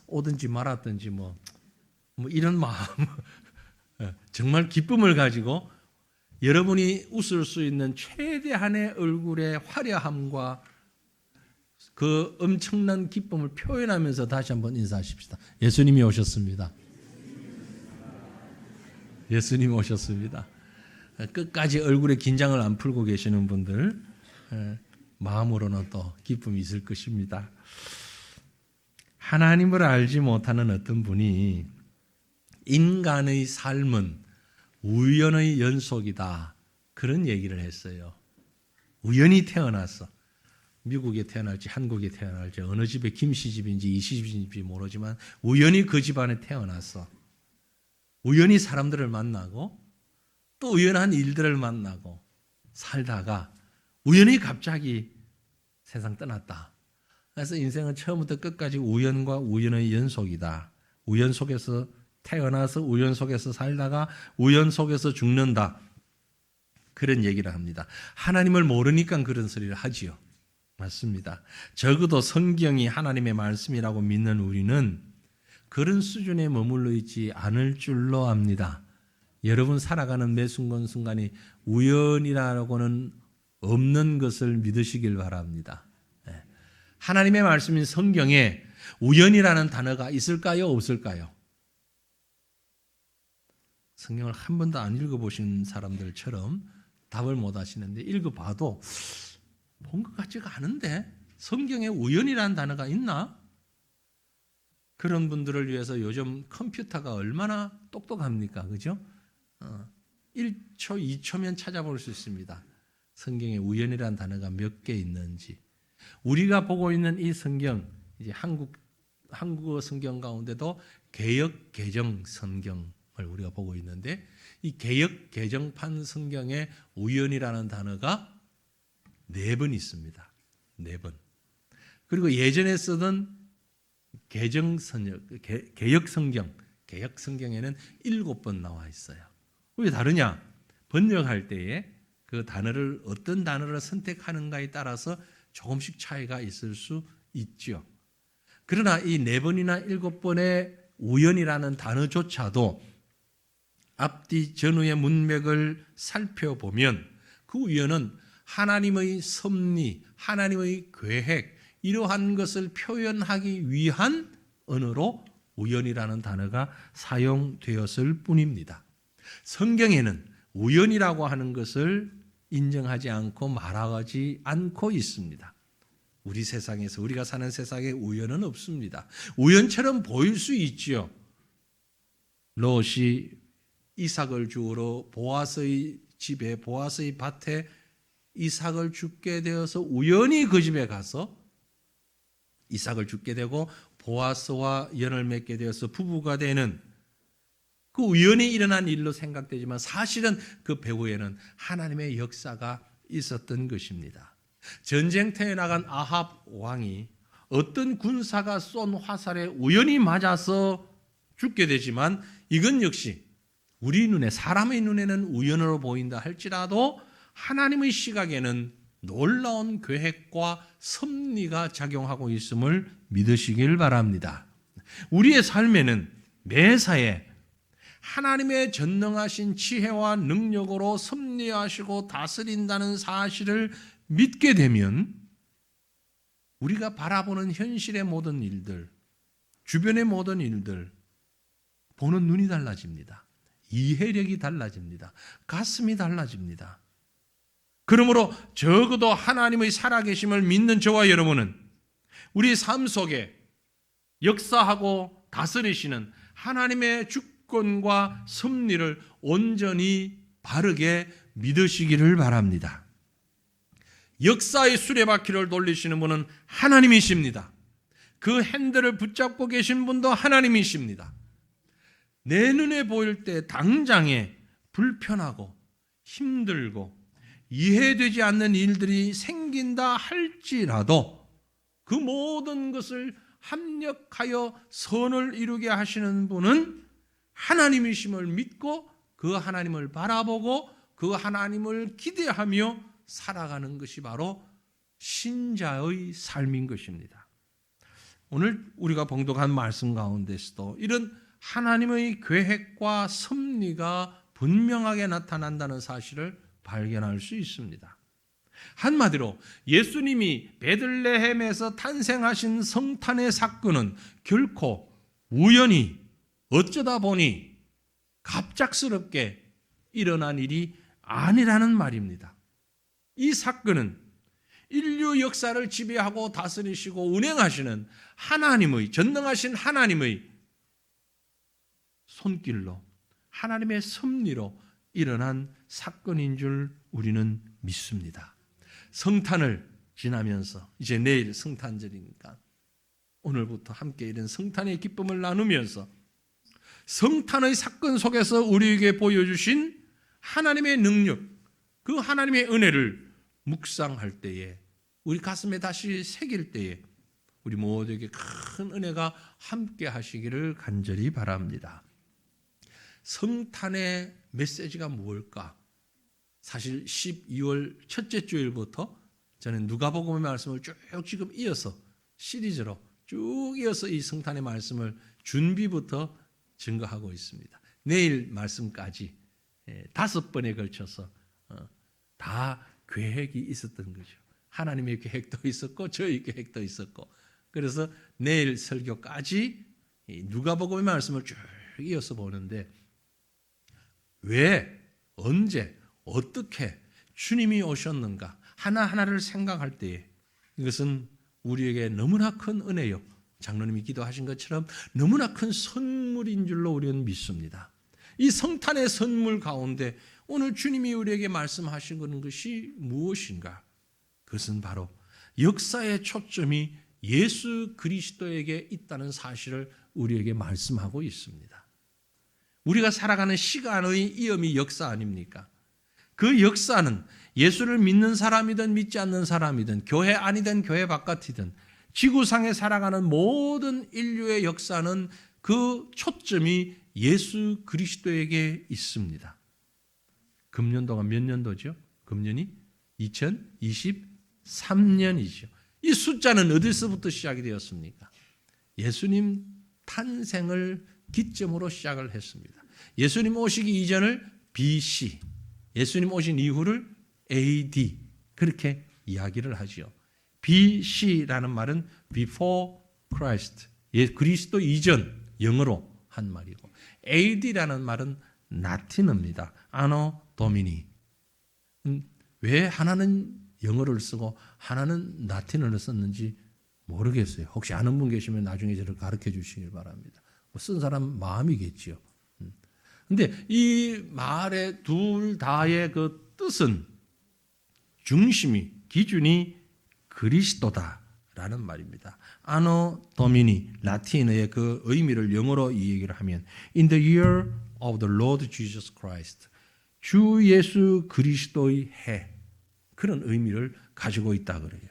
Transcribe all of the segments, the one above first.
오든지 말았든지 뭐 이런 마음 정말 기쁨을 가지고 여러분이 웃을 수 있는 최대한의 얼굴의 화려함과 그 엄청난 기쁨을 표현하면서 다시 한번 인사하십시다. 예수님이 오셨습니다. 예수님이 오셨습니다. 끝까지 얼굴에 긴장을 안 풀고 계시는 분들 마음으로는 또 기쁨이 있을 것입니다. 하나님을 알지 못하는 어떤 분이 인간의 삶은 우연의 연속이다, 그런 얘기를 했어요. 우연히 태어났어. 미국에 태어날지 한국에 태어날지 어느 집에 김씨집인지 이씨집인지 모르지만 우연히 그 집안에 태어났어. 우연히 사람들을 만나고 또 우연한 일들을 만나고 살다가 우연히 갑자기 세상 떠났다. 그래서 인생은 처음부터 끝까지 우연과 우연의 연속이다. 우연 속에서 태어나서 우연 속에서 살다가 우연 속에서 죽는다. 그런 얘기를 합니다. 하나님을 모르니까 그런 소리를 하지요. 맞습니다. 적어도 성경이 하나님의 말씀이라고 믿는 우리는 그런 수준에 머물러 있지 않을 줄로 압니다. 여러분 살아가는 매 순간순간이 우연이라고는 없는 것을 믿으시길 바랍니다. 하나님의 말씀인 성경에 우연이라는 단어가 있을까요? 없을까요? 성경을 한 번도 안 읽어보신 사람들처럼 답을 못 하시는데 읽어봐도 본 것 같지가 않은데 성경에 우연이라는 단어가 있나? 그런 분들을 위해서 요즘 컴퓨터가 얼마나 똑똑합니까? 그죠? 1초, 2초면 찾아볼 수 있습니다. 성경에 우연이라는 단어가 몇 개 있는지. 우리가 보고 있는 이 성경, 이제 한국어 성경 가운데도 개역 개정 성경을 우리가 보고 있는데 이 개역 개정판 성경에 우연이라는 단어가 4번 있습니다. 4번. 그리고 예전에 쓰던 개역 성경, 개역 성경에는 7번 나와 있어요. 왜 다르냐? 번역할 때에 그 단어를 어떤 단어를 선택하는가에 따라서 조금씩 차이가 있을 수 있죠. 그러나 이 4번이나 7번의 우연이라는 단어조차도 앞뒤 전후의 문맥을 살펴보면 그 우연은 하나님의 섭리, 하나님의 계획, 이러한 것을 표현하기 위한 언어로 우연이라는 단어가 사용되었을 뿐입니다. 성경에는 우연이라고 하는 것을 인정하지 않고 말하지 않고 있습니다. 우리 세상에서, 우리가 사는 세상에 우연은 없습니다. 우연처럼 보일 수 있지요. 롯이 이삭을 주우러 보아스의 집에, 보아스의 밭에 이삭을 죽게 되어서 우연히 그 집에 가서 이삭을 죽게 되고 보아스와 연을 맺게 되어서 부부가 되는 그 우연히 일어난 일로 생각되지만 사실은 그 배후에는 하나님의 역사가 있었던 것입니다. 전쟁터에 나간 아합 왕이 어떤 군사가 쏜 화살에 우연히 맞아서 죽게 되지만 이건 역시 우리 눈에, 사람의 눈에는 우연으로 보인다 할지라도 하나님의 시각에는 놀라운 계획과 섭리가 작용하고 있음을 믿으시길 바랍니다. 우리의 삶에는 매사에 하나님의 전능하신 지혜와 능력으로 섭리하시고 다스린다는 사실을 믿게 되면 우리가 바라보는 현실의 모든 일들, 주변의 모든 일들, 보는 눈이 달라집니다. 이해력이 달라집니다. 가슴이 달라집니다. 그러므로 적어도 하나님의 살아계심을 믿는 저와 여러분은 우리 삶 속에 역사하고 다스리시는 하나님의 주권과 섭리를 온전히 바르게 믿으시기를 바랍니다. 역사의 수레바퀴를 돌리시는 분은 하나님이십니다. 그 핸들을 붙잡고 계신 분도 하나님이십니다. 내 눈에 보일 때 당장에 불편하고 힘들고 이해되지 않는 일들이 생긴다 할지라도 그 모든 것을 합력하여 선을 이루게 하시는 분은 하나님이심을 믿고 그 하나님을 바라보고 그 하나님을 기대하며 살아가는 것이 바로 신자의 삶인 것입니다. 오늘 우리가 봉독한 말씀 가운데서도 이런 하나님의 계획과 섭리가 분명하게 나타난다는 사실을 발견할 수 있습니다. 한마디로 예수님이 베들레헴에서 탄생하신 성탄의 사건은 결코 우연히 어쩌다 보니 갑작스럽게 일어난 일이 아니라는 말입니다. 이 사건은 인류 역사를 지배하고 다스리시고 운행하시는 하나님의, 전능하신 하나님의 손길로, 하나님의 섭리로 일어난 사건인 줄 우리는 믿습니다. 성탄을 지나면서 이제 내일 성탄절이니까 오늘부터 함께 이런 성탄의 기쁨을 나누면서 성탄의 사건 속에서 우리에게 보여주신 하나님의 능력, 그 하나님의 은혜를 묵상할 때에, 우리 가슴에 다시 새길 때에 우리 모두에게 큰 은혜가 함께 하시기를 간절히 바랍니다. 성탄의 메시지가 무엇일까? 사실 12월 첫째 주일부터 저는 누가복음의 말씀을 쭉 지금 이어서 시리즈로 쭉 이어서 이 성탄의 말씀을 준비부터 증거하고 있습니다. 내일 말씀까지 5번에 걸쳐서 다 계획이 있었던 거죠. 하나님의 계획도 있었고 저희 계획도 있었고, 그래서 내일 설교까지 누가복음의 말씀을 쭉 이어서 보는데, 왜, 언제, 어떻게 주님이 오셨는가 하나하나를 생각할 때에 이것은 우리에게 너무나 큰 은혜요, 장로님이 기도하신 것처럼 너무나 큰 선물인 줄로 우리는 믿습니다. 이 성탄의 선물 가운데 오늘 주님이 우리에게 말씀하신 것이 무엇인가? 그것은 바로 역사의 초점이 예수 그리스도에게 있다는 사실을 우리에게 말씀하고 있습니다. 우리가 살아가는 시간의 이엄이 역사 아닙니까? 그 역사는 예수를 믿는 사람이든 믿지 않는 사람이든 교회 안이든 교회 바깥이든 지구상에 살아가는 모든 인류의 역사는 그 초점이 예수 그리스도에게 있습니다. 금년도가 몇 년도죠? 금년이 2023년이죠. 이 숫자는 어디서부터 시작이 되었습니까? 예수님 탄생을 기점으로 시작을 했습니다. 예수님 오시기 이전을 BC, 예수님 오신 이후를 AD 그렇게 이야기를 하죠. BC라는 말은 Before Christ, 그리스도 이전, 영어로 한 말이고, AD라는 말은 라틴어입니다. Anno Domini. 왜 하나는 영어를 쓰고 하나는 라틴어를 썼는지 모르겠어요. 혹시 아는 분 계시면 나중에 저를 가르쳐 주시길 바랍니다. 쓴 사람 마음이겠지요. 근데 이 말의 둘 다의 그 뜻은 중심이, 기준이 그리스도다라는 말입니다. Anno Domini, 라틴어의 그 의미를 영어로 이 얘기를 하면 In the year of the Lord Jesus Christ, 주 예수 그리스도의 해, 그런 의미를 가지고 있다 그래요.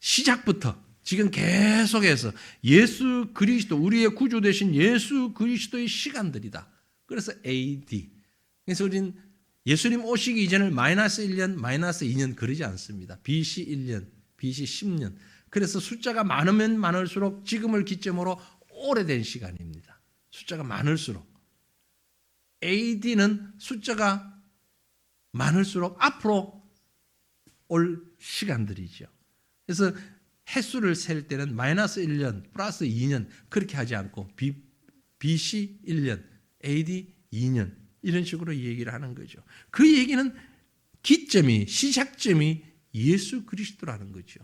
시작부터 지금 계속해서 예수 그리스도, 우리의 구주 되신 예수 그리스도의 시간들이다. 그래서 AD. 그래서 우리는 예수님 오시기 이전을 마이너스 1년, 마이너스 2년 그러지 않습니다. BC 1년, BC 10년. 그래서 숫자가 많으면 많을수록 지금을 기점으로 오래된 시간입니다. 숫자가 많을수록. AD는 숫자가 많을수록 앞으로 올 시간들이죠. 그래서 횟수를 셀 때는 마이너스 1년, 플러스 2년 그렇게 하지 않고 BC 1년, AD 2년 이런 식으로 얘기를 하는 거죠. 그 얘기는 기점이, 시작점이 예수 그리스도라는 거죠.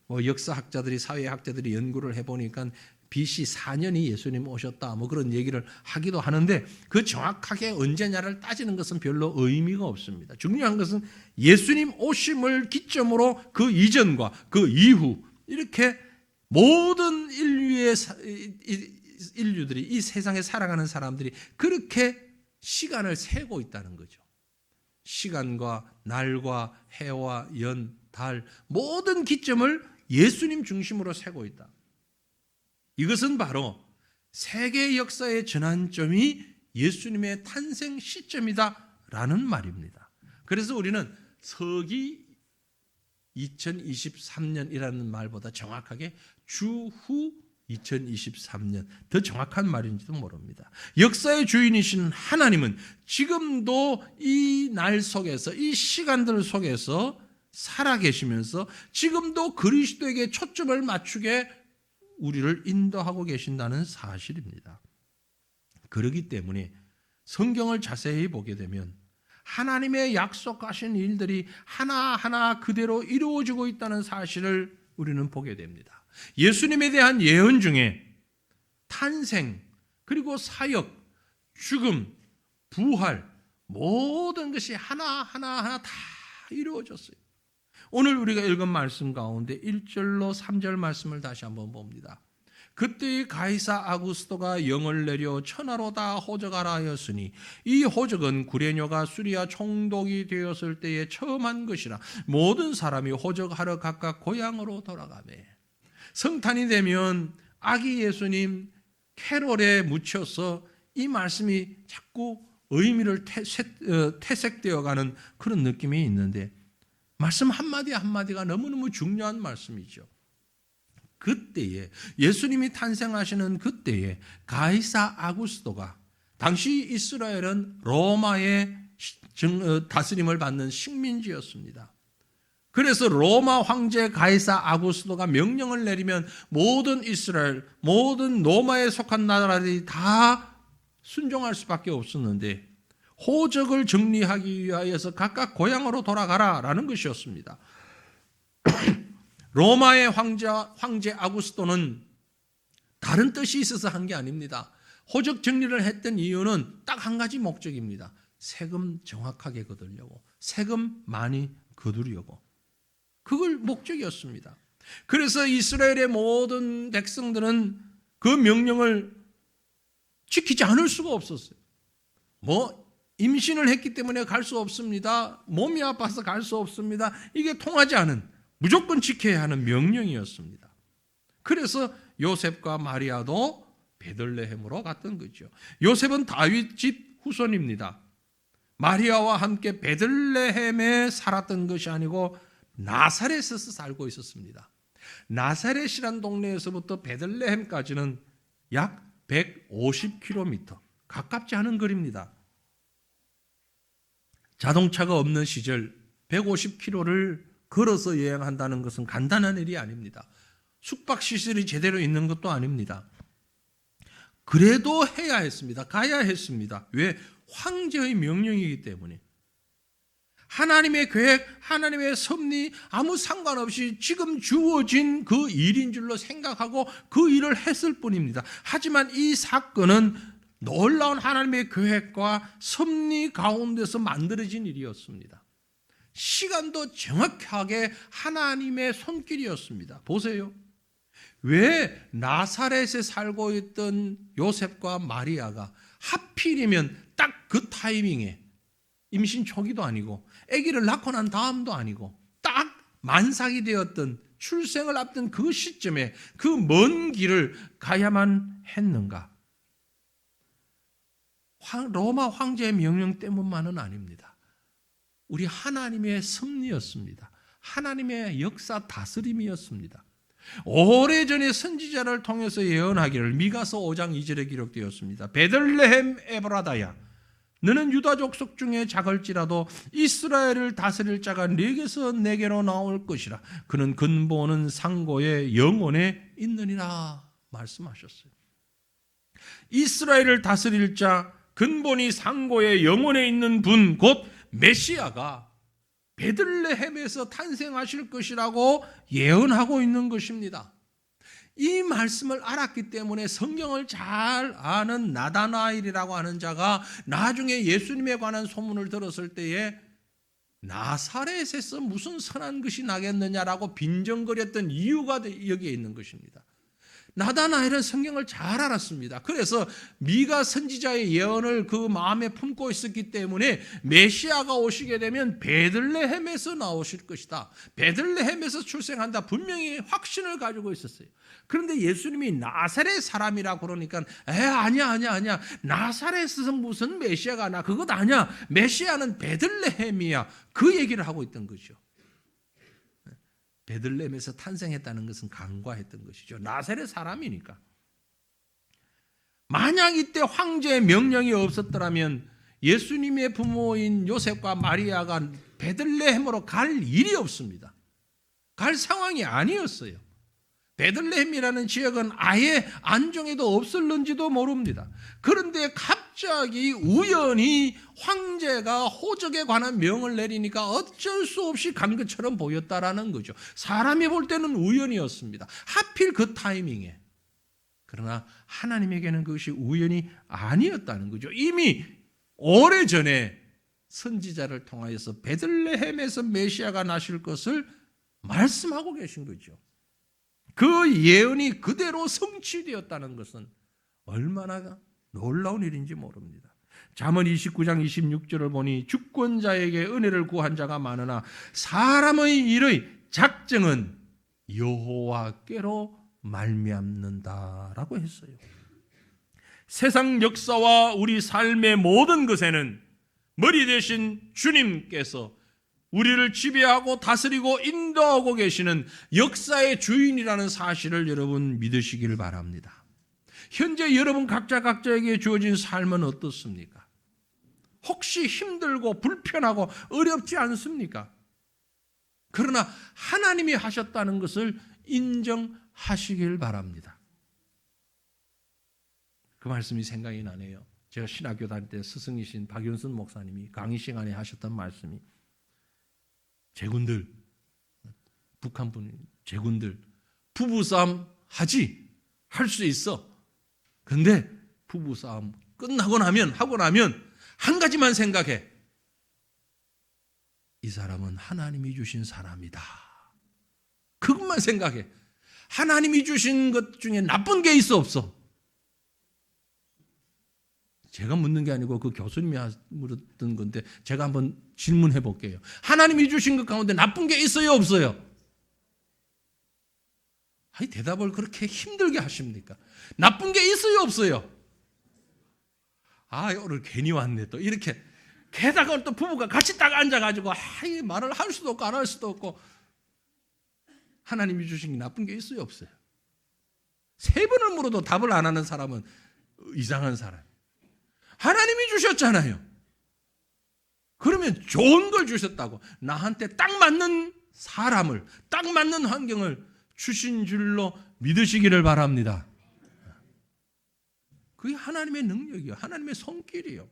역사학자들이, 사회학자들이 연구를 해보니까 BC 4년이 예수님 오셨다 그런 얘기를 하기도 하는데 그 정확하게 언제냐를 따지는 것은 별로 의미가 없습니다. 중요한 것은 예수님 오심을 기점으로 그 이전과 그 이후 이렇게 모든 인류들이, 이 세상에 살아가는 사람들이 그렇게 시간을 세고 있다는 거죠. 시간과 날과 해와 연, 달 모든 기점을 예수님 중심으로 세고 있다. 이것은 바로 세계 역사의 전환점이 예수님의 탄생 시점이다라는 말입니다. 그래서 우리는 서기 2023년이라는 말보다 정확하게 주후 2023년, 더 정확한 말인지도 모릅니다. 역사의 주인이신 하나님은 지금도 이 날 속에서, 이 시간들 속에서 살아계시면서 지금도 그리스도에게 초점을 맞추게 우리를 인도하고 계신다는 사실입니다. 그렇기 때문에 성경을 자세히 보게 되면 하나님의 약속하신 일들이 하나하나 그대로 이루어지고 있다는 사실을 우리는 보게 됩니다. 예수님에 대한 예언 중에 탄생, 그리고 사역, 죽음, 부활, 모든 것이 하나하나 다 이루어졌어요. 오늘 우리가 읽은 말씀 가운데 1절로 3절 말씀을 다시 한번 봅니다. 그때 가이사 아구스토가 영을 내려 천하로 다 호적하라 하였으니 이 호적은 구레뇨가 수리아 총독이 되었을 때에 처음 한 것이라 모든 사람이 호적하러 각각 고향으로 돌아가매. 성탄이 되면 아기 예수님 캐롤에 묻혀서 이 말씀이 자꾸 의미를 퇴색되어가는 그런 느낌이 있는데, 말씀 한마디 한마디가 너무너무 중요한 말씀이죠. 그때에, 예수님이 탄생하시는 그때에 가이사 아구스토가, 당시 이스라엘은 로마의 다스림을 받는 식민지였습니다. 그래서 로마 황제 가이사 아구스토가 명령을 내리면 모든 이스라엘, 모든 로마에 속한 나라들이 다 순종할 수밖에 없었는데, 호적을 정리하기 위하여서 각각 고향으로 돌아가라라는 것이었습니다. 로마의 황제 아구스토는 다른 뜻이 있어서 한 게 아닙니다. 호적 정리를 했던 이유는 딱 한 가지 목적입니다. 세금 정확하게 거두려고, 세금 많이 거두려고. 그걸 목적이었습니다. 그래서 이스라엘의 모든 백성들은 그 명령을 지키지 않을 수가 없었어요. 임신을 했기 때문에 갈 수 없습니다. 몸이 아파서 갈 수 없습니다. 이게 통하지 않은, 무조건 지켜야 하는 명령이었습니다. 그래서 요셉과 마리아도 베들레헴으로 갔던 거죠. 요셉은 다윗 집 후손입니다. 마리아와 함께 베들레헴에 살았던 것이 아니고 나사렛에서 살고 있었습니다. 나사렛이란 동네에서부터 베들레헴까지는 약 150km, 가깝지 않은 거리입니다. 자동차가 없는 시절 150km를 걸어서 여행한다는 것은 간단한 일이 아닙니다. 숙박시설이 제대로 있는 것도 아닙니다. 그래도 해야 했습니다. 가야 했습니다. 왜? 황제의 명령이기 때문에. 하나님의 계획, 하나님의 섭리 아무 상관없이 지금 주어진 그 일인 줄로 생각하고 그 일을 했을 뿐입니다. 하지만 이 사건은 놀라운 하나님의 계획과 섭리 가운데서 만들어진 일이었습니다. 시간도 정확하게 하나님의 손길이었습니다. 보세요. 왜 나사렛에 살고 있던 요셉과 마리아가 하필이면 딱 그 타이밍에, 임신 초기도 아니고 아기를 낳고 난 다음도 아니고 딱 만삭이 되었던, 출생을 앞둔 그 시점에 그 먼 길을 가야만 했는가? 로마 황제의 명령 때문만은 아닙니다. 우리 하나님의 섭리였습니다. 하나님의 역사 다스림이었습니다. 오래전에 선지자를 통해서 예언하기를 미가서 5장 2절에 기록되었습니다. 베들레헴 에브라다야, 너는 유다 족속 중에 작을지라도 이스라엘을 다스릴 자가 네게서 내게로 나올 것이라. 그는 근본은 상고의 영혼에 있느니라 말씀하셨어요. 이스라엘을 다스릴 자, 근본이 상고의 영혼에 있는 분, 곧 메시아가 베들레헴에서 탄생하실 것이라고 예언하고 있는 것입니다. 이 말씀을 알았기 때문에 성경을 잘 아는 나다나엘이라고 하는 자가 나중에 예수님에 관한 소문을 들었을 때에 나사렛에서 무슨 선한 것이 나겠느냐라고 빈정거렸던 이유가 여기에 있는 것입니다. 나다나엘은 성경을 잘 알았습니다. 그래서 미가 선지자의 예언을 그 마음에 품고 있었기 때문에 메시아가 오시게 되면 베들레헴에서 나오실 것이다, 베들레헴에서 출생한다, 분명히 확신을 가지고 있었어요. 그런데 예수님이 나사렛 사람이라고 그러니까 아니야 나사렛에서 무슨 메시아가 나, 그것 아니야, 메시아는 베들레헴이야, 그 얘기를 하고 있던 거죠. 베들레헴에서 탄생했다는 것은 간과했던 것이죠. 나사렛 사람이니까. 만약 이때 황제의 명령이 없었더라면 예수님의 부모인 요셉과 마리아가 베들레헴으로 갈 일이 없습니다. 갈 상황이 아니었어요. 베들레헴이라는 지역은 아예 안중에도 없을는지도 모릅니다. 그런데 갑자기 우연히 황제가 호적에 관한 명을 내리니까 어쩔 수 없이 간 것처럼 보였다라는 거죠. 사람이 볼 때는 우연이었습니다. 하필 그 타이밍에. 그러나 하나님에게는 그것이 우연이 아니었다는 거죠. 이미 오래전에 선지자를 통하여서 베들레헴에서 메시아가 나실 것을 말씀하고 계신 거죠. 그 예언이 그대로 성취되었다는 것은 얼마나 놀라운 일인지 모릅니다. 잠언 29장 26절을 보니 주권자에게 은혜를 구한 자가 많으나 사람의 일의 작정은 여호와께로 말미암는다라고 했어요. 세상 역사와 우리 삶의 모든 것에는 머리 대신 주님께서 우리를 지배하고 다스리고 인도하고 계시는 역사의 주인이라는 사실을 여러분 믿으시길 바랍니다. 현재 여러분 각자에게 주어진 삶은 어떻습니까? 혹시 힘들고 불편하고 어렵지 않습니까? 그러나 하나님이 하셨다는 것을 인정하시길 바랍니다. 그 말씀이 생각이 나네요. 제가 신학교 다닐 때 스승이신 박윤순 목사님이 강의 시간에 하셨던 말씀이 제군들, 북한 분 제군들 부부싸움 할 수 있어. 그런데 부부싸움 하고 나면 한 가지만 생각해. 이 사람은 하나님이 주신 사람이다. 그것만 생각해. 하나님이 주신 것 중에 나쁜 게 있어 없어? 제가 묻는 게 아니고 그 교수님이 물었던 건데 제가 한번 질문해 볼게요. 하나님이 주신 것 가운데 나쁜 게 있어요 없어요? 아니 대답을 그렇게 힘들게 하십니까? 나쁜 게 있어요 없어요? 아 오늘 괜히 왔네 또 이렇게 게다가 또 부부가 같이 딱 앉아가지고 말을 할 수도 없고 안 할 수도 없고 하나님이 주신 게 나쁜 게 있어요 없어요? 3번을 물어도 답을 안 하는 사람은 이상한 사람. 하나님이 주셨잖아요. 그러면 좋은 걸 주셨다고 나한테 딱 맞는 사람을 딱 맞는 환경을 주신 줄로 믿으시기를 바랍니다. 그게 하나님의 능력이요. 하나님의 손길이요.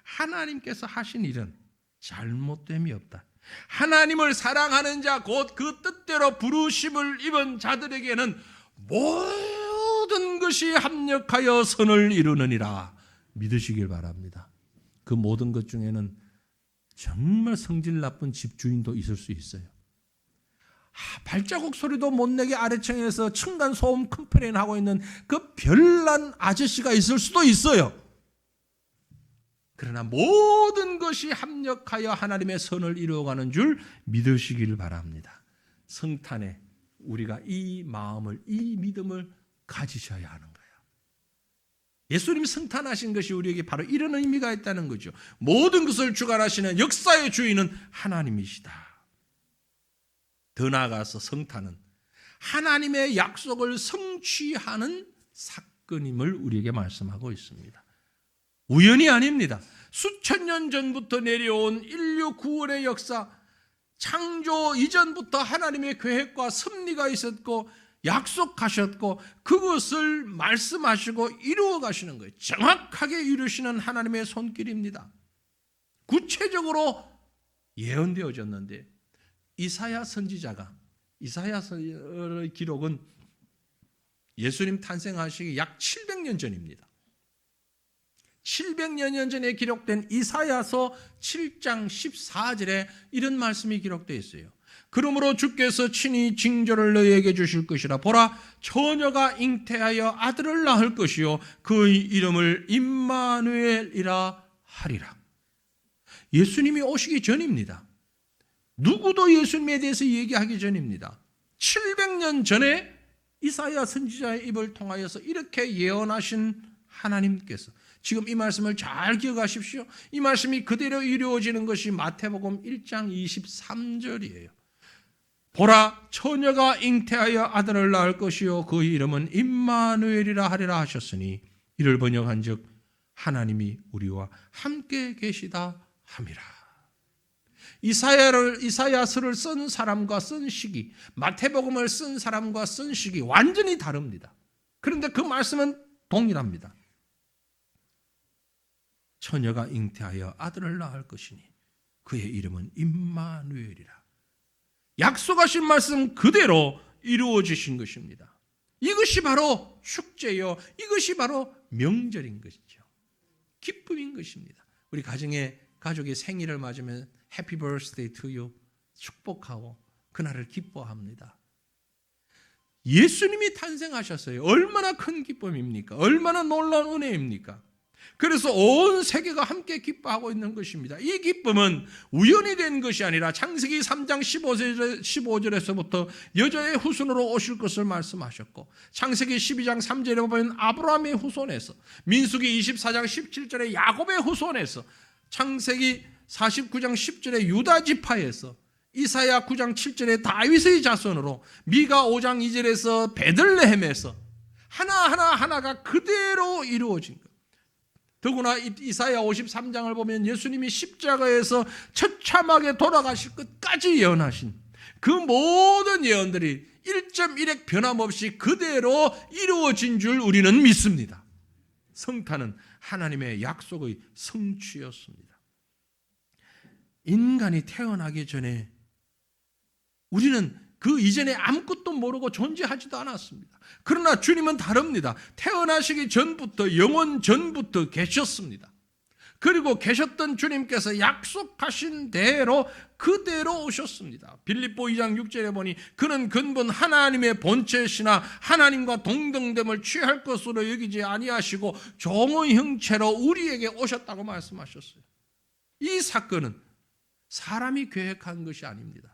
하나님께서 하신 일은 잘못됨이 없다. 하나님을 사랑하는 자 곧 그 뜻대로 부르심을 입은 자들에게는 모든 것이 합력하여 선을 이루느니라. 믿으시길 바랍니다. 그 모든 것 중에는 정말 성질 나쁜 집주인도 있을 수 있어요. 발자국 소리도 못 내게 아래층에서 층간소음 컴플레인 하고 있는 그 별난 아저씨가 있을 수도 있어요. 그러나 모든 것이 합력하여 하나님의 선을 이루어가는 줄 믿으시길 바랍니다. 성탄에 우리가 이 마음을, 이 믿음을 가지셔야 하는 거예요. 예수님 성탄하신 것이 우리에게 바로 이런 의미가 있다는 거죠. 모든 것을 주관하시는 역사의 주인은 하나님이시다. 더 나아가서 성탄은 하나님의 약속을 성취하는 사건임을 우리에게 말씀하고 있습니다. 우연이 아닙니다. 수천 년 전부터 내려온 인류 구원의 역사, 창조 이전부터 하나님의 계획과 섭리가 있었고 약속하셨고 그것을 말씀하시고 이루어 가시는 거예요. 정확하게 이루시는 하나님의 손길입니다. 구체적으로 예언되어졌는데 이사야 선지자가 이사야서의 기록은 예수님 탄생하시기 약 700년 전입니다. 700년 전에 기록된 이사야서 7장 14절에 이런 말씀이 기록되어 있어요. 그러므로 주께서 친히 징조를 너희에게 주실 것이라. 보라, 처녀가 잉태하여 아들을 낳을 것이요 그의 이름을 임마누엘이라 하리라. 예수님이 오시기 전입니다. 누구도 예수님에 대해서 얘기하기 전입니다. 700년 전에 이사야 선지자의 입을 통하여서 이렇게 예언하신 하나님께서 지금 이 말씀을 잘 기억하십시오. 이 말씀이 그대로 이루어지는 것이 마태복음 1장 23절이에요. 보라, 처녀가 잉태하여 아들을 낳을 것이요 그 이름은 임마누엘이라 하리라 하셨으니 이를 번역한즉 하나님이 우리와 함께 계시다 함이라. 이사야서를 쓴 사람과 쓴 시기, 마태복음을 쓴 사람과 쓴 시기 완전히 다릅니다. 그런데 그 말씀은 동일합니다. 처녀가 잉태하여 아들을 낳을 것이니 그의 이름은 임마누엘이라. 약속하신 말씀 그대로 이루어지신 것입니다. 이것이 바로 축제요, 이것이 바로 명절인 것이죠. 기쁨인 것입니다. 우리 가족이 생일을 맞으면 해피 버스데이 투 유 축복하고 그날을 기뻐합니다. 예수님이 탄생하셨어요. 얼마나 큰 기쁨입니까? 얼마나 놀라운 은혜입니까? 그래서 온 세계가 함께 기뻐하고 있는 것입니다. 이 기쁨은 우연히 된 것이 아니라 창세기 3장 15절에서부터 여자의 후손으로 오실 것을 말씀하셨고, 창세기 12장 3절에 보면 아브라함의 후손에서, 민수기 24장 17절에 야곱의 후손에서, 창세기 49장 10절에 유다 지파에서, 이사야 9장 7절에 다윗의 자손으로, 미가 5장 2절에서 베들레헴에서 하나가 그대로 이루어진 것. 더구나 이사야 53장을 보면 예수님이 십자가에서 처참하게 돌아가실 것까지 예언하신 그 모든 예언들이 1.1획 변함없이 그대로 이루어진 줄 우리는 믿습니다. 성탄은 하나님의 약속의 성취였습니다. 인간이 태어나기 전에 우리는 그 이전에 아무것도 모르고 존재하지도 않았습니다. 그러나 주님은 다릅니다. 태어나시기 전부터, 영원 전부터 계셨습니다. 그리고 계셨던 주님께서 약속하신 대로 그대로 오셨습니다. 빌립보 2장 6절에 보니 그는 근본 하나님의 본체시나 하나님과 동등됨을 취할 것으로 여기지 아니하시고 종의 형체로 우리에게 오셨다고 말씀하셨어요. 이 사건은 사람이 계획한 것이 아닙니다.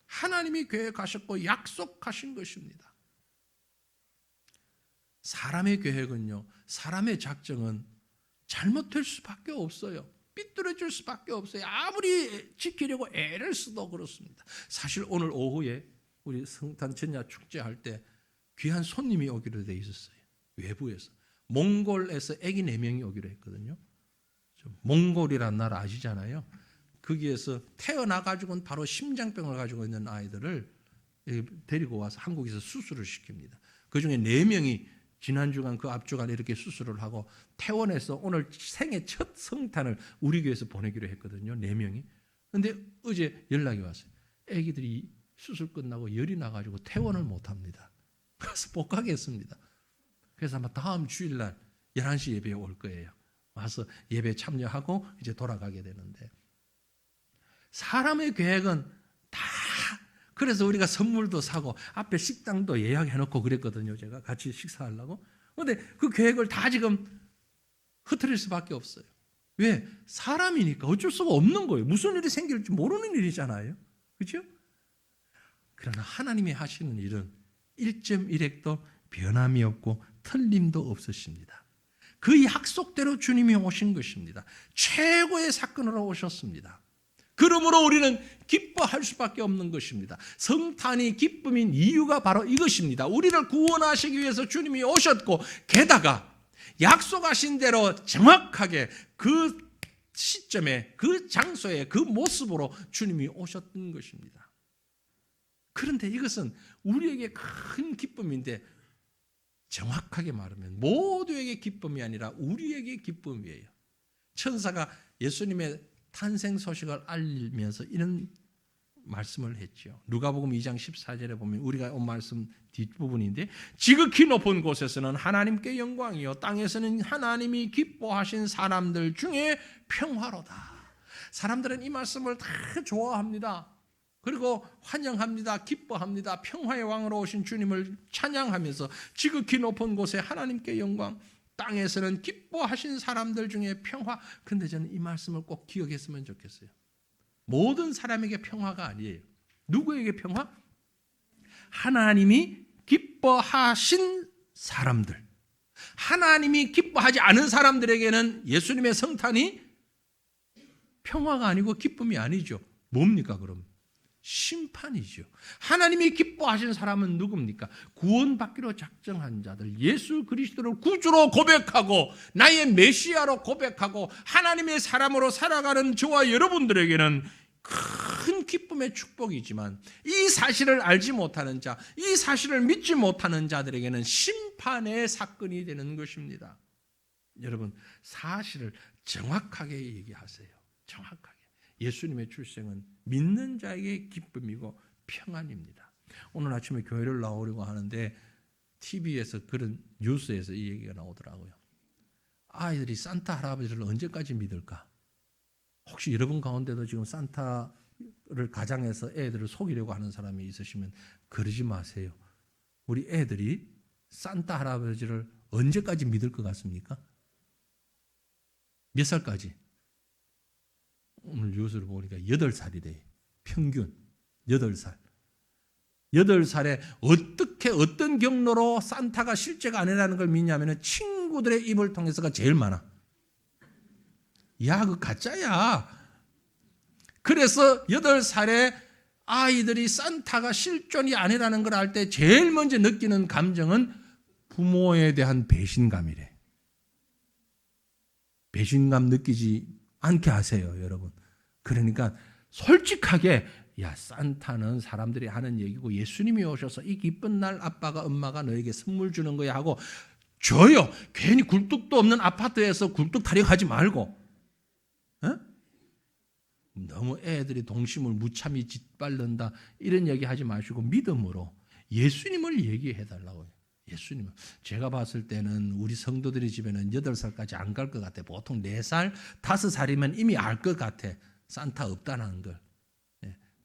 하나님이 계획하셨고 약속하신 것입니다. 사람의 계획은요, 사람의 작정은 잘못될 수밖에 없어요. 삐뚤어질 수밖에 없어요. 아무리 지키려고 애를 써도 그렇습니다. 사실 오늘 오후에 우리 성탄 전야 축제할 때 귀한 손님이 오기로 돼 있었어요. 외부에서. 몽골에서 아기 4명이 오기로 했거든요. 몽골이라는 나라 아시잖아요. 거기에서 태어나가지고는 바로 심장병을 가지고 있는 아이들을 데리고 와서 한국에서 수술을 시킵니다. 그중에 4명이 지난주간 그 앞주간 이렇게 수술을 하고 퇴원해서 오늘 생애 첫 성탄을 우리 교회에서 보내기로 했거든요. 4명이. 그런데 어제 연락이 왔어요. 애기들이 수술 끝나고 열이 나가지고 퇴원을 못합니다. 그래서 못 가겠습니다. 그래서 아마 다음 주일날 11시 예배에 올 거예요. 와서 예배 참여하고 이제 돌아가게 되는데, 사람의 계획은 다, 그래서 우리가 선물도 사고 앞에 식당도 예약해놓고 그랬거든요. 제가 같이 식사하려고. 그런데 그 계획을 다 지금 흐트릴 수밖에 없어요. 왜? 사람이니까 어쩔 수가 없는 거예요. 무슨 일이 생길지 모르는 일이잖아요. 그렇죠? 그러나 하나님이 하시는 일은 1.1획도 변함이 없고 틀림도 없으십니다. 그 약속대로 주님이 오신 것입니다. 최고의 사건으로 오셨습니다. 그러므로 우리는 기뻐할 수밖에 없는 것입니다. 성탄이 기쁨인 이유가 바로 이것입니다. 우리를 구원하시기 위해서 주님이 오셨고, 게다가 약속하신 대로 정확하게 그 시점에, 그 장소에, 그 모습으로 주님이 오셨던 것입니다. 그런데 이것은 우리에게 큰 기쁨인데, 정확하게 말하면 모두에게 기쁨이 아니라 우리에게 기쁨이에요. 천사가 예수님의 탄생 소식을 알리면서 이런 말씀을 했죠. 누가복음 2장 14절에 보면 우리가 온 말씀 뒷부분인데, 지극히 높은 곳에서는 하나님께 영광이요 땅에서는 하나님이 기뻐하신 사람들 중에 평화로다. 사람들은 이 말씀을 다 좋아합니다. 그리고 환영합니다. 기뻐합니다. 평화의 왕으로 오신 주님을 찬양하면서 지극히 높은 곳에 하나님께 영광, 땅에서는 기뻐하신 사람들 중에 평화. 근데 저는 이 말씀을 꼭 기억했으면 좋겠어요. 모든 사람에게 평화가 아니에요. 누구에게 평화? 하나님이 기뻐하신 사람들. 하나님이 기뻐하지 않은 사람들에게는 예수님의 성탄이 평화가 아니고 기쁨이 아니죠. 뭡니까 그럼? 심판이죠. 하나님이 기뻐하신 사람은 누굽니까? 구원받기로 작정한 자들, 예수 그리스도를 구주로 고백하고 나의 메시아로 고백하고 하나님의 사람으로 살아가는 저와 여러분들에게는 큰 기쁨의 축복이지만 이 사실을 알지 못하는 자, 이 사실을 믿지 못하는 자들에게는 심판의 사건이 되는 것입니다. 여러분, 사실을 정확하게 얘기하세요. 정확하게. 예수님의 출생은 믿는 자에게 기쁨이고 평안입니다. 오늘 아침에 교회를 나오려고 하는데 TV에서 그런 뉴스에서 이 얘기가 나오더라고요. 아이들이 산타 할아버지를 언제까지 믿을까? 혹시 여러분 가운데도 지금 산타를 가장해서 애들을 속이려고 하는 사람이 있으시면 그러지 마세요. 우리 애들이 산타 할아버지를 언제까지 믿을 것 같습니까? 몇 살까지? 오늘 뉴스를 보니까 8살이래. 평균 8살. 8살에 어떻게 어떤 경로로 산타가 실제가 아니라는 걸 믿냐면 친구들의 입을 통해서가 제일 많아. 야, 그 가짜야. 그래서 8살에 아이들이 산타가 실존이 아니라는 걸 알 때 제일 먼저 느끼는 감정은 부모에 대한 배신감이래. 배신감 느끼지 않게 하세요, 여러분. 그러니까 솔직하게 야, 산타는 사람들이 하는 얘기고 예수님이 오셔서 이 기쁜 날 아빠가 엄마가 너에게 선물 주는 거야 하고 줘요. 괜히 굴뚝도 없는 아파트에서 굴뚝 타령하지 말고. 어? 너무 애들이 동심을 무참히 짓밟는다 이런 얘기 하지 마시고 믿음으로 예수님을 얘기해 달라고요. 예수님은 제가 봤을 때는 우리 성도들의 집에는 8살까지 안 갈 것 같아. 보통 4살, 5살이면 이미 알 것 같아. 산타 없다는 걸.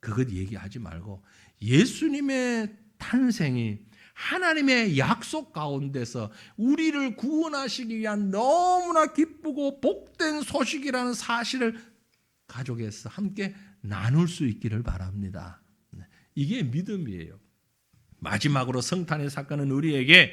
그것 얘기하지 말고 예수님의 탄생이 하나님의 약속 가운데서 우리를 구원하시기 위한 너무나 기쁘고 복된 소식이라는 사실을 가족에서 함께 나눌 수 있기를 바랍니다. 이게 믿음이에요. 마지막으로 성탄의 사건은 우리에게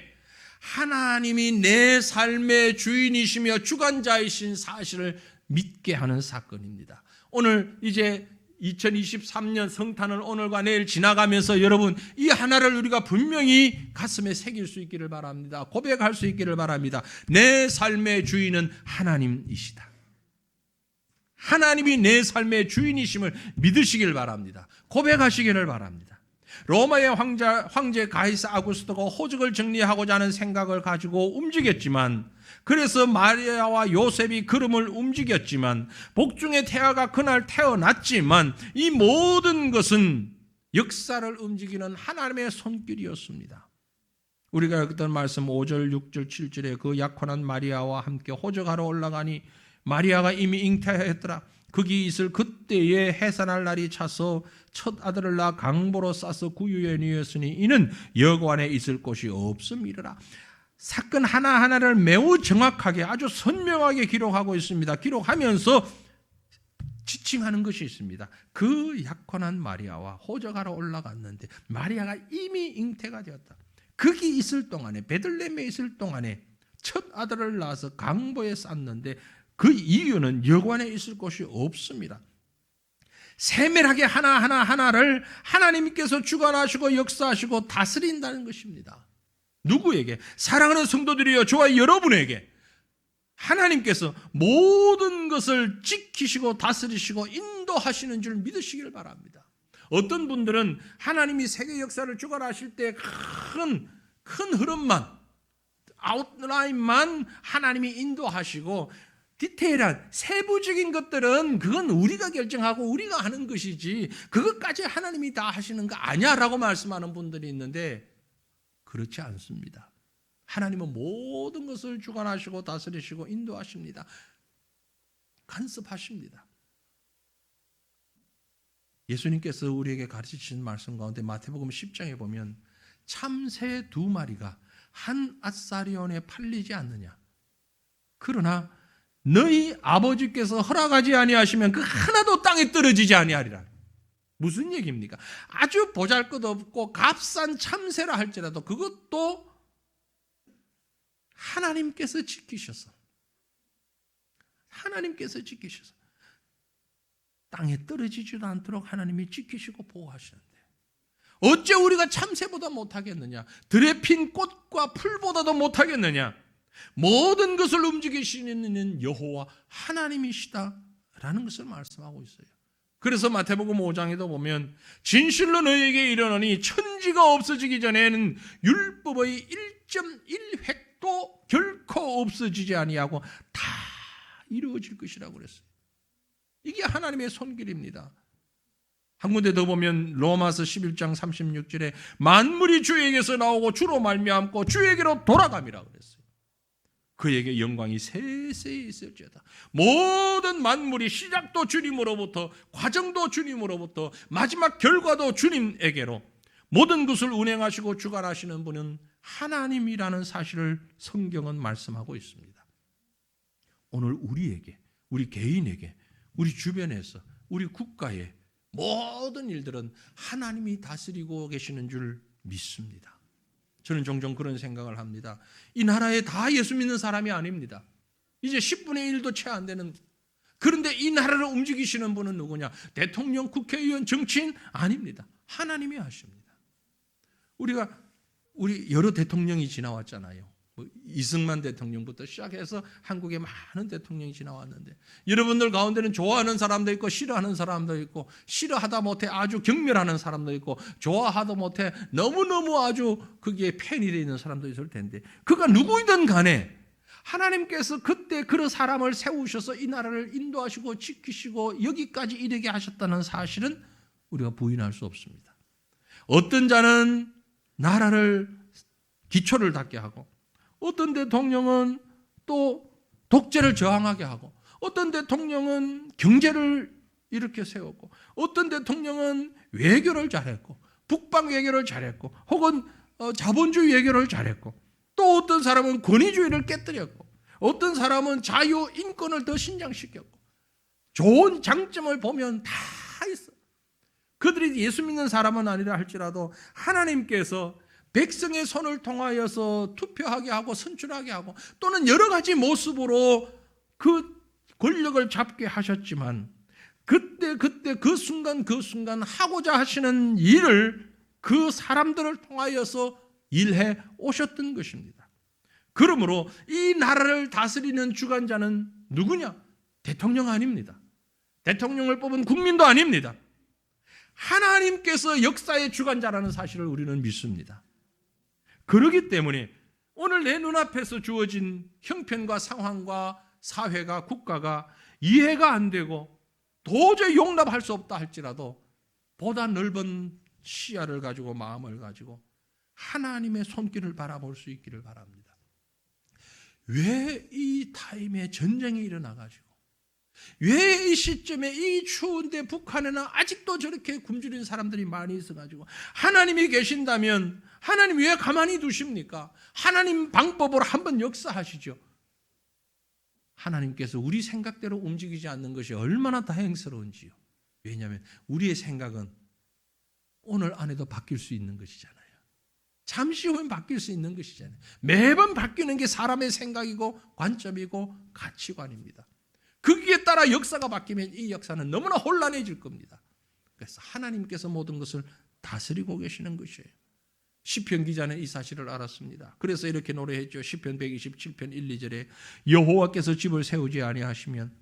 하나님이 내 삶의 주인이시며 주관자이신 사실을 믿게 하는 사건입니다. 오늘 이제 2023년 성탄을 오늘과 내일 지나가면서 여러분 이 하나를 우리가 분명히 가슴에 새길 수 있기를 바랍니다. 고백할 수 있기를 바랍니다. 내 삶의 주인은 하나님이시다. 하나님이 내 삶의 주인이심을 믿으시길 바랍니다. 고백하시기를 바랍니다. 로마의 황제 가이사 아구스토가 호적을 정리하고자 하는 생각을 가지고 움직였지만 그래서 마리아와 요셉이 걸음을 움직였지만 복중의 태아가 그날 태어났지만 이 모든 것은 역사를 움직이는 하나님의 손길이었습니다. 우리가 읽었던 말씀 5절, 6절, 7절에 그 약혼한 마리아와 함께 호적하러 올라가니 마리아가 이미 잉태했더라. 거기 있을 그때에 해산할 날이 차서 첫 아들을 낳아 강보로 싸서 구유연이었으니 이는 여관에 있을 곳이 없음이라. 사건 하나하나를 매우 정확하게 아주 선명하게 기록하고 있습니다. 기록하면서 지칭하는 것이 있습니다. 그 약혼한 마리아와 호적하러 올라갔는데 마리아가 이미 잉태가 되었다. 거기 있을 동안에 베들레헴에 있을 동안에 첫 아들을 낳아서 강보에 쌌는데 그 이유는 여관에 있을 곳이 없습니다. 세밀하게 하나하나를 하나님께서 주관하시고 역사하시고 다스린다는 것입니다. 누구에게? 사랑하는 성도들이여 저와 여러분에게 하나님께서 모든 것을 지키시고 다스리시고 인도하시는 줄 믿으시길 바랍니다. 어떤 분들은 하나님이 세계 역사를 주관하실 때 큰 흐름만 아웃라인만 하나님이 인도하시고 디테일한 세부적인 것들은 그건 우리가 결정하고 우리가 하는 것이지 그것까지 하나님이 다 하시는 거 아니야 라고 말씀하는 분들이 있는데 그렇지 않습니다. 하나님은 모든 것을 주관하시고 다스리시고 인도하십니다. 간섭하십니다. 예수님께서 우리에게 가르치신 말씀 가운데 마태복음 10장에 보면 참새 2마리가 한 앗사리온에 팔리지 않느냐. 그러나 너희 아버지께서 허락하지 아니하시면 그 하나도 땅에 떨어지지 아니하리라. 무슨 얘기입니까? 아주 보잘것없고 값싼 참새라 할지라도 그것도 하나님께서 지키셔서 땅에 떨어지지도 않도록 하나님이 지키시고 보호하시는데 어째 우리가 참새보다 못하겠느냐? 들에 핀 꽃과 풀보다도 못하겠느냐? 모든 것을 움직이시는 여호와 하나님이시다라는 것을 말씀하고 있어요. 그래서 마태복음 5장에도 보면 진실로 너희에게 이르노니 천지가 없어지기 전에는 율법의 1.1획도 결코 없어지지 아니하고 다 이루어질 것이라고 그랬어요. 이게 하나님의 손길입니다. 한 군데 더 보면 로마서 11장 36절에 만물이 주에게서 나오고 주로 말미암고 주에게로 돌아감이라고 그랬어요. 그에게 영광이 세세히 있을지어다. 모든 만물이 시작도 주님으로부터 과정도 주님으로부터 마지막 결과도 주님에게로 모든 것을 운행하시고 주관하시는 분은 하나님이라는 사실을 성경은 말씀하고 있습니다. 오늘 우리에게, 우리 개인에게, 우리 주변에서, 우리 국가에 모든 일들은 하나님이 다스리고 계시는 줄 믿습니다. 저는 종종 그런 생각을 합니다. 이 나라에 다 예수 믿는 사람이 아닙니다. 이제 10분의 1도 채 안 되는. 그런데 이 나라를 움직이시는 분은 누구냐? 대통령, 국회의원, 정치인 아닙니다. 하나님이 하십니다. 우리 여러 대통령이 지나왔잖아요. 이승만 대통령부터 시작해서 한국에 많은 대통령이 지나왔는데 여러분들 가운데는 좋아하는 사람도 있고 싫어하는 사람도 있고 싫어하다 못해 아주 경멸하는 사람도 있고 좋아하다 못해 너무너무 아주 거기에 팬이 되어 있는 사람도 있을 텐데 그가 누구이든 간에 하나님께서 그때 그런 사람을 세우셔서 이 나라를 인도하시고 지키시고 여기까지 이르게 하셨다는 사실은 우리가 부인할 수 없습니다. 어떤 자는 나라를 기초를 닦게 하고 어떤 대통령은 또 독재를 저항하게 하고 어떤 대통령은 경제를 이렇게 세웠고 어떤 대통령은 외교를 잘했고 북방 외교를 잘했고 혹은 자본주의 외교를 잘했고 또 어떤 사람은 권위주의를 깨뜨렸고 어떤 사람은 자유 인권을 더 신장시켰고 좋은 장점을 보면 다 있어. 그들이 예수 믿는 사람은 아니라 할지라도 하나님께서 백성의 손을 통하여서 투표하게 하고 선출하게 하고 또는 여러 가지 모습으로 그 권력을 잡게 하셨지만 그때 그 순간 하고자 하시는 일을 그 사람들을 통하여서 일해 오셨던 것입니다. 그러므로 이 나라를 다스리는 주관자는 누구냐? 대통령 아닙니다. 대통령을 뽑은 국민도 아닙니다. 하나님께서 역사의 주관자라는 사실을 우리는 믿습니다. 그렇기 때문에 오늘 내 눈앞에서 주어진 형편과 상황과 사회가 국가가 이해가 안 되고 도저히 용납할 수 없다 할지라도 보다 넓은 시야를 가지고 마음을 가지고 하나님의 손길을 바라볼 수 있기를 바랍니다. 왜 이 타임에 전쟁이 일어나가지고 왜 이 시점에 이 추운데 북한에는 아직도 저렇게 굶주린 사람들이 많이 있어가지고 하나님이 계신다면 하나님 왜 가만히 두십니까? 하나님 방법으로 한번 역사하시죠. 하나님께서 우리 생각대로 움직이지 않는 것이 얼마나 다행스러운지요. 왜냐하면 우리의 생각은 오늘 안에도 바뀔 수 있는 것이잖아요. 잠시 후엔 바뀔 수 있는 것이잖아요. 매번 바뀌는 게 사람의 생각이고 관점이고 가치관입니다. 거기에 따라 역사가 바뀌면 이 역사는 너무나 혼란해질 겁니다. 그래서 하나님께서 모든 것을 다스리고 계시는 것이에요. 시편 기자는 이 사실을 알았습니다. 그래서 이렇게 노래했죠. 시편 127편 1, 2절에 여호와께서 집을 세우지 아니하시면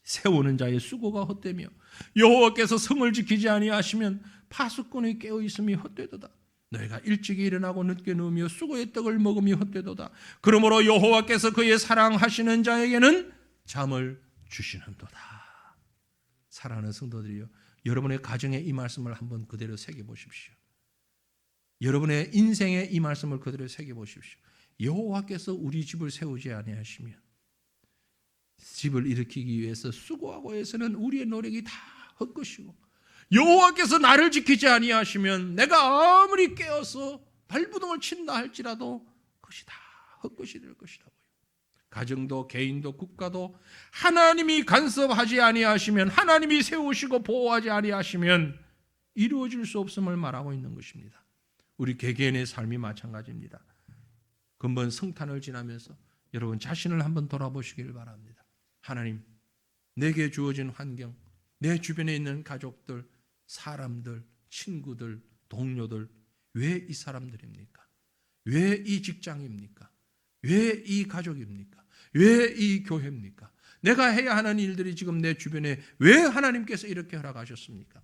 세우는 자의 수고가 헛되며 여호와께서 성을 지키지 아니하시면 파수꾼이 깨어있음이 헛되도다. 너희가 일찍이 일어나고 늦게 누우며 수고의 떡을 먹음이 헛되도다. 그러므로 여호와께서 그의 사랑하시는 자에게는 잠을 주시는도다. 사랑하는 성도들이요, 여러분의 가정에 이 말씀을 한번 그대로 새겨보십시오. 여러분의 인생에 이 말씀을 그대로 새겨보십시오. 여호와께서 우리 집을 세우지 아니하시면 집을 일으키기 위해서 수고하고 해서는 우리의 노력이 다 헛것이고 여호와께서 나를 지키지 아니하시면 내가 아무리 깨어서 발부동을 친다 할지라도 그것이 다 헛것이 될 것이라고요. 가정도 개인도 국가도 하나님이 간섭하지 아니하시면 하나님이 세우시고 보호하지 아니하시면 이루어질 수 없음을 말하고 있는 것입니다. 우리 개개인의 삶이 마찬가지입니다. 근본 성탄을 지나면서 여러분 자신을 한번 돌아보시길 바랍니다. 하나님, 내게 주어진 환경, 내 주변에 있는 가족들, 사람들, 친구들, 동료들, 왜 이 사람들입니까? 왜 이 직장입니까? 왜 이 가족입니까? 왜 이 교회입니까? 내가 해야 하는 일들이 지금 내 주변에 왜 하나님께서 이렇게 허락하셨습니까?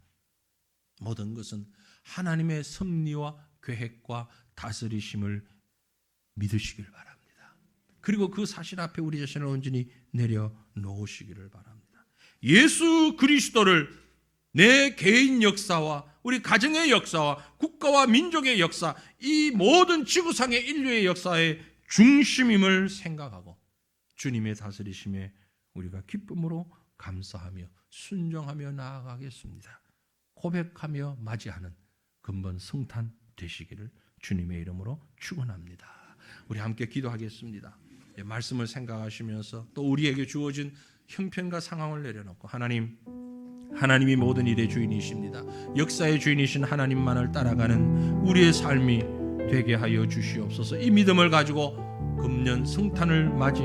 모든 것은 하나님의 섭리와 계획과 다스리심을 믿으시길 바랍니다. 그리고 그 사실 앞에 우리 자신을 온전히 내려놓으시기를 바랍니다. 예수 그리스도를 내 개인 역사와 우리 가정의 역사와 국가와 민족의 역사, 이 모든 지구상의 인류의 역사의 중심임을 생각하고 주님의 다스리심에 우리가 기쁨으로 감사하며 순종하며 나아가겠습니다. 고백하며 맞이하는 근본 성탄 되시기를 주님의 이름으로 축원합니다. 우리 함께 기도하겠습니다. 말씀을 생각하시면서 또 우리에게 주어진 형편과 상황을 내려놓고 하나님이 모든 일의 주인이십니다. 역사의 주인이신 하나님만을 따라가는 우리의 삶이 되게 하여 주시옵소서. 이 믿음을 가지고 금년 성탄을 맞이